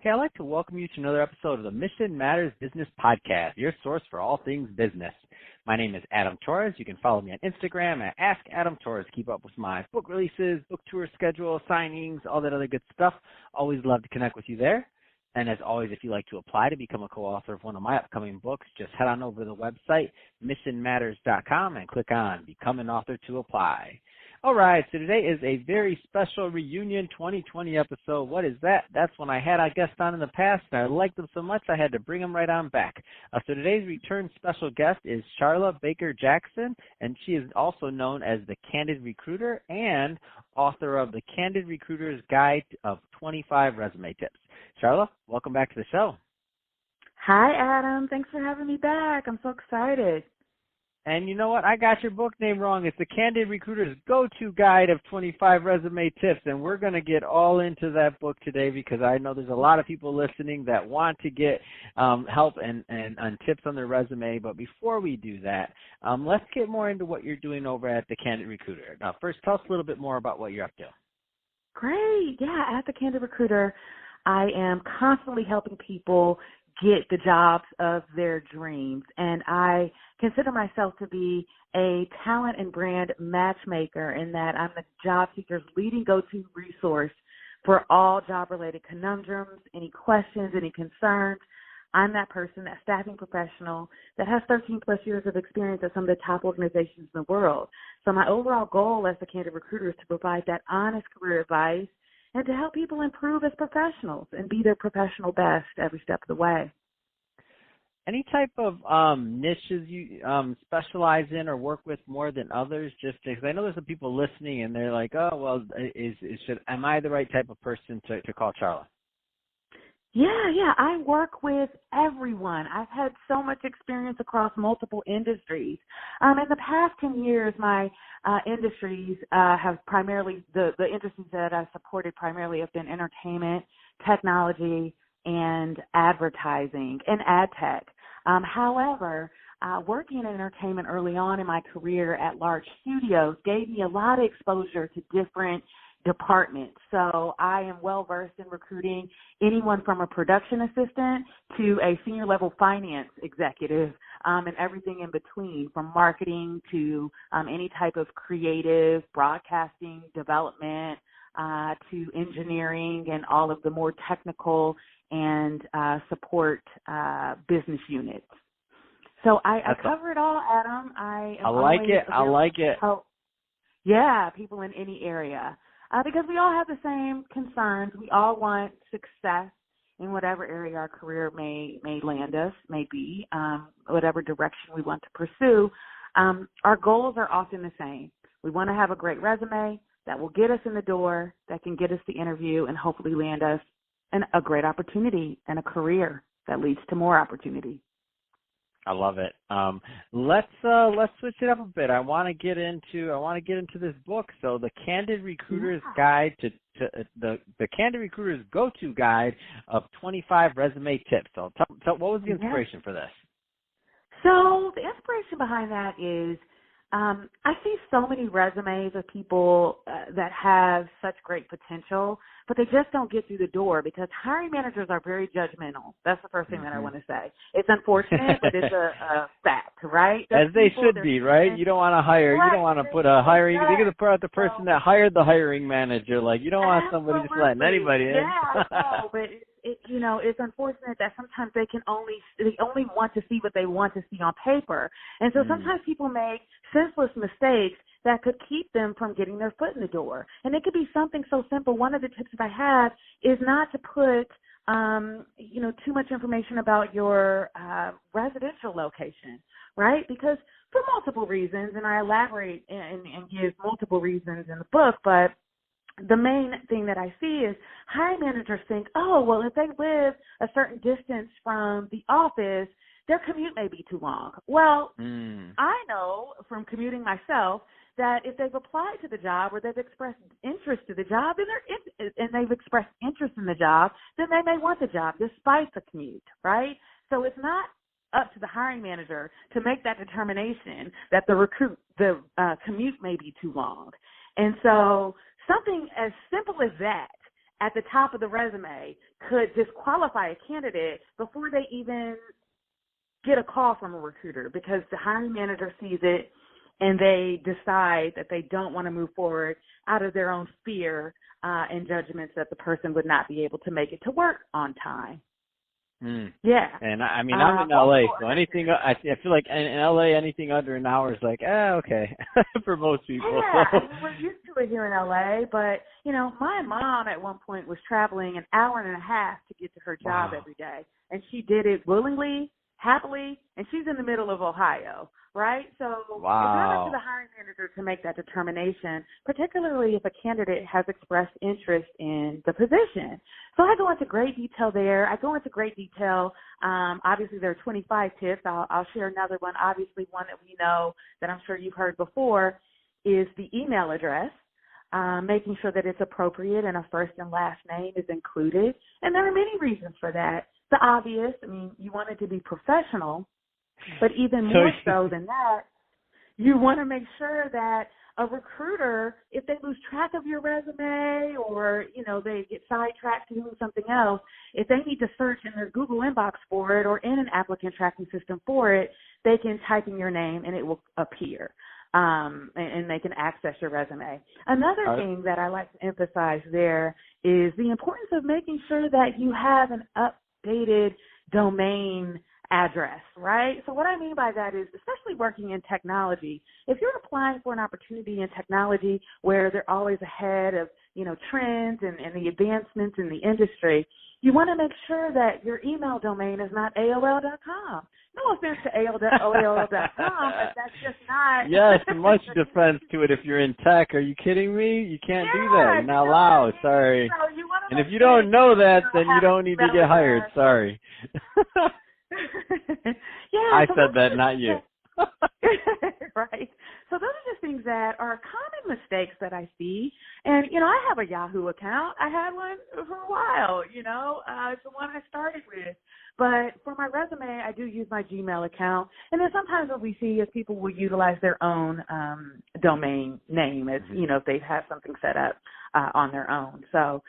Hey, I'd like to welcome you to another episode of the Mission Matters Business Podcast, your source for all things business. My name is Adam Torres. You can follow me on Instagram at AskAdamTorres. Keep up with my book releases, book tour schedule, signings, all that other good stuff. Always love to connect with you there. And as always, if you'd like to apply to become a co-author of one of my upcoming books, just head on over to the website, missionmatters.com, and click on Become an Author to apply. All right, so today is a very special reunion 2020 episode. What is that? That's when I had a guest on in the past, and I liked them so much I had to bring them right on back. So today's return special guest is Charla Baker-Jackson, and she is also known as the Candid Recruiter and author of the Candid Recruiter's Guide of 25 Resume Tips. Charla, welcome back to the show. Hi, Adam. Thanks for having me back. I'm so excited. And you know what? I got your book name wrong. It's the Candid Recruiter's Go-To Guide of 25 Resume Tips, and we're going to get all into that book today because I know there's a lot of people listening that want to get help and tips on their resume. But before we do that, let's get more into what you're doing over at the Candid Recruiter. Now, first, tell us a little bit more about what you're up to. Great. Yeah, at the Candid Recruiter, I am constantly helping people get the jobs of their dreams. And I consider myself to be a talent and brand matchmaker in that I'm the job seeker's leading go-to resource for all job-related conundrums, any questions, any concerns. I'm that person, that staffing professional that has 13 plus years of experience at some of the top organizations in the world. So my overall goal as the Candid Recruiter is to provide that honest career advice and to help people improve as professionals and be their professional best every step of the way. Any type of niches you specialize in or work with more than others? Just because I know there's some people listening and they're like, oh, well, am I the right type of person to call Charla? Yeah, I work with everyone. I've had so much experience across multiple industries. In the past 10 years, my industries have primarily, the industries that I've supported primarily have been entertainment, technology, and advertising, and ad tech. However, working in entertainment early on in my career at large studios gave me a lot of exposure to different departments. So I am well-versed in recruiting anyone from a production assistant to a senior level finance executive, and everything in between, from marketing to any type of creative, broadcasting, development, to engineering and all of the more technical and support business units. So I cover it all, Adam. I like it. Yeah, people in any area. Because we all have the same concerns. We all want success in whatever area our career may land us, may be, whatever direction we want to pursue. Our goals are often the same. We want to have a great resume that will get us in the door, that can get us the interview, and hopefully land us a great opportunity and a career that leads to more opportunity. I love it. Let's switch it up a bit. I want to get into this book. So the Candid Recruiter's Guide to the Candid Recruiter's Go-To Guide of 25 Resume Tips. So tell what was the inspiration for this? So the inspiration behind that is I see so many resumes of people that have such great potential, but they just don't get through the door because hiring managers are very judgmental. That's the first thing that I want to say. It's unfortunate, but it's a fact, right? As they should be, right? You don't want to hire. Right. You don't want to put a hiring. You're going to put out the person that hired the hiring manager. Like, you don't want somebody just letting anybody in. Yeah, no, but it's unfortunate that sometimes they only want to see what they want to see on paper. And so sometimes people make senseless mistakes that could keep them from getting their foot in the door. And it could be something so simple. One of the tips that I have is not to put, too much information about your residential location, right? Because for multiple reasons, and I elaborate and give multiple reasons in the book, but the main thing that I see is hiring managers think, oh, well, if they live a certain distance from the office, their commute may be too long. Well, I know from commuting myself that if they've applied to the job or they've expressed interest to the job, and they've expressed interest in the job, then they may want the job despite the commute, right? So it's not up to the hiring manager to make that determination that the commute may be too long. And so something as simple as that at the top of the resume could disqualify a candidate before they even get a call from a recruiter, because the hiring manager sees it and they decide that they don't want to move forward out of their own fear and judgments that the person would not be able to make it to work on time. Yeah. And I mean, I'm in LA, so anything, I feel like in LA, anything under an hour is like, okay, for most people. Yeah, So. I mean, we're used to it here in LA, but, you know, my mom at one point was traveling an hour and a half to get to her job every day, and she did it willingly, happily, and she's in the middle of Ohio, right? So it's not up to the hiring manager to make that determination, particularly if a candidate has expressed interest in the position. So I go into great detail there. I go into great detail. Obviously, there are 25 tips. I'll share another one. Obviously, one that we know that I'm sure you've heard before is the email address, making sure that it's appropriate and a first and last name is included. And there are many reasons for that. The obvious, I mean, you want it to be professional, but even more so than that, you want to make sure that a recruiter, if they lose track of your resume or, you know, they get sidetracked to doing something else, if they need to search in their Google inbox for it or in an applicant tracking system for it, they can type in your name and it will appear. And they can access your resume. Another thing that I like to emphasize there is the importance of making sure that you have an updated domain address, right? So what I mean by that is, especially working in technology, if you're applying for an opportunity in technology where they're always ahead of, you know, trends and the advancements in the industry, you want to make sure that your email domain is not AOL.com. No offense to AOL.com, but that's just not. Yes, much defense to it if you're in tech. Are you kidding me? You can't do that. You're not allowed. Sorry. So you and if you don't know that, then you don't need to get hired. Sorry. Yeah, I said that, not you. Right. So those are just things that are common mistakes that I see. And, you know, I have a Yahoo account. I had one for a while, you know. It's the one I started with. But for my resume, I do use my Gmail account. And then sometimes what we see is people will utilize their own domain name, as, you know, if they have something set up on their own. So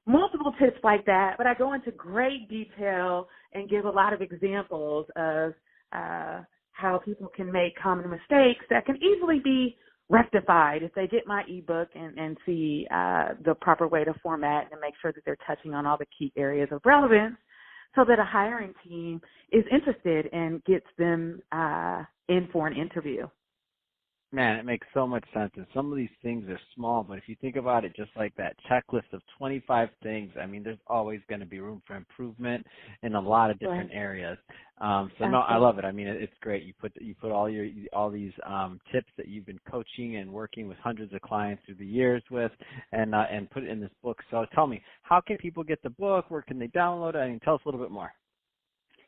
multiple tips like that. But I go into great detail and give a lot of examples of how people can make common mistakes that can easily be rectified if they get my ebook and see the proper way to format and make sure that they're touching on all the key areas of relevance so that a hiring team is interested and gets them in for an interview. Man, it makes so much sense. And some of these things are small, but if you think about it just like that checklist of 25 things, I mean, there's always going to be room for improvement in a lot of different areas. No, I love it. I mean, it's great. You put all these tips that you've been coaching and working with hundreds of clients through the years with, and put it in this book. So tell me, how can people get the book? Where can they download it? I mean, tell us a little bit more.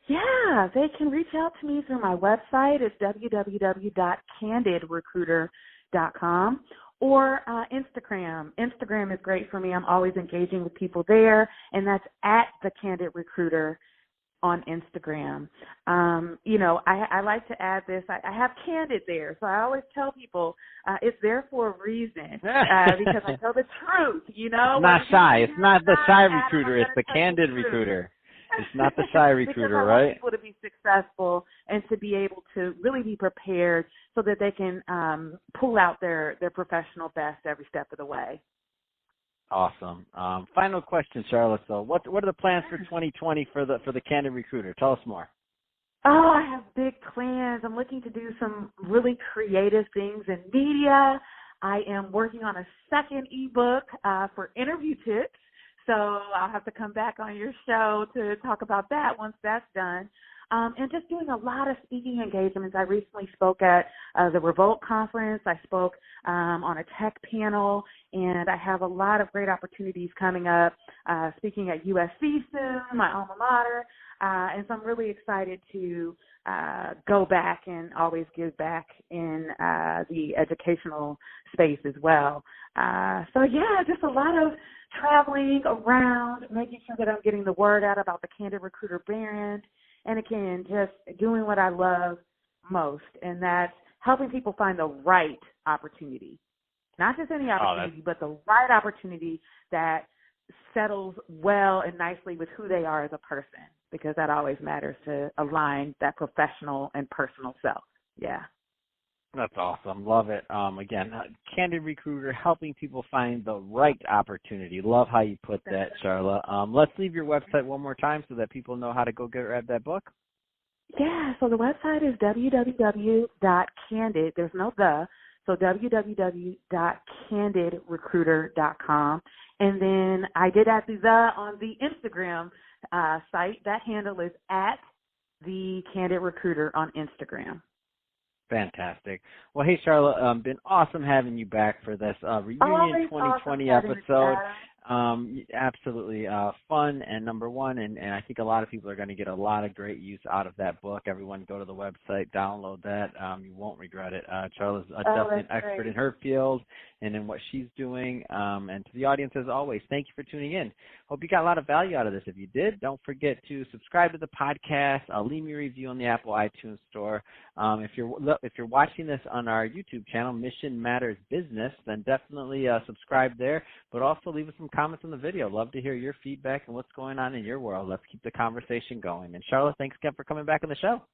Yeah, they can reach out to me through my website. It's www.candidrecruiter.com or Instagram. Instagram is great for me. I'm always engaging with people there, and that's at the Candid Recruiter on Instagram. You know, I like to add this. I have Candid there, so I always tell people it's there for a reason because I tell the truth, you know. It's not shy. It's not the shy recruiter. It's the Candid Recruiter. It's not the shy recruiter, because I right? want people to be successful and to be able to really be prepared so that they can pull out their professional best every step of the way. Awesome. Final question, Charla. So, what are the plans for 2020 for the Candid Recruiter? Tell us more. Oh, I have big plans. I'm looking to do some really creative things in media. I am working on a second ebook for interview tips. So I'll have to come back on your show to talk about that once that's done. And just doing a lot of speaking engagements. I recently spoke at the Revolt conference. I spoke on a tech panel, and I have a lot of great opportunities coming up, speaking at USC soon, my alma mater. And so I'm really excited to go back and always give back in the educational space as well. So, yeah, just a lot of traveling around, making sure that I'm getting the word out about the Candid Recruiter brand, and again, just doing what I love most, and that's helping people find the right opportunity. Not just any opportunity, but the right opportunity that settles well and nicely with who they are as a person, because that always matters to align that professional and personal self. Yeah. That's awesome. Love it. Again, Candid Recruiter, helping people find the right opportunity. Love how you put that, Charla. Let's leave your website one more time so that people know how to go grab that book. Yeah, so the website is www.candid, there's no the, so www.candidrecruiter.com. And then I did add the on the Instagram site. That handle is at the Candid Recruiter on Instagram. Fantastic. Well, hey, Charla, been awesome having you back for this reunion 2020 episode. Absolutely fun and number one, and I think a lot of people are going to get a lot of great use out of that book. Everyone go to the website, download that. You won't regret it. Charla's definitely an expert in her field and in what she's doing. And to the audience, as always, thank you for tuning in. Hope you got a lot of value out of this. If you did, don't forget to subscribe to the podcast. Leave me a review on the Apple iTunes Store. If you're watching this on our YouTube channel, Mission Matters Business, then definitely subscribe there, but also leave us some comments on the video. Love to hear your feedback and what's going on in your world. Let's keep the conversation going. And Charla, thanks again for coming back on the show.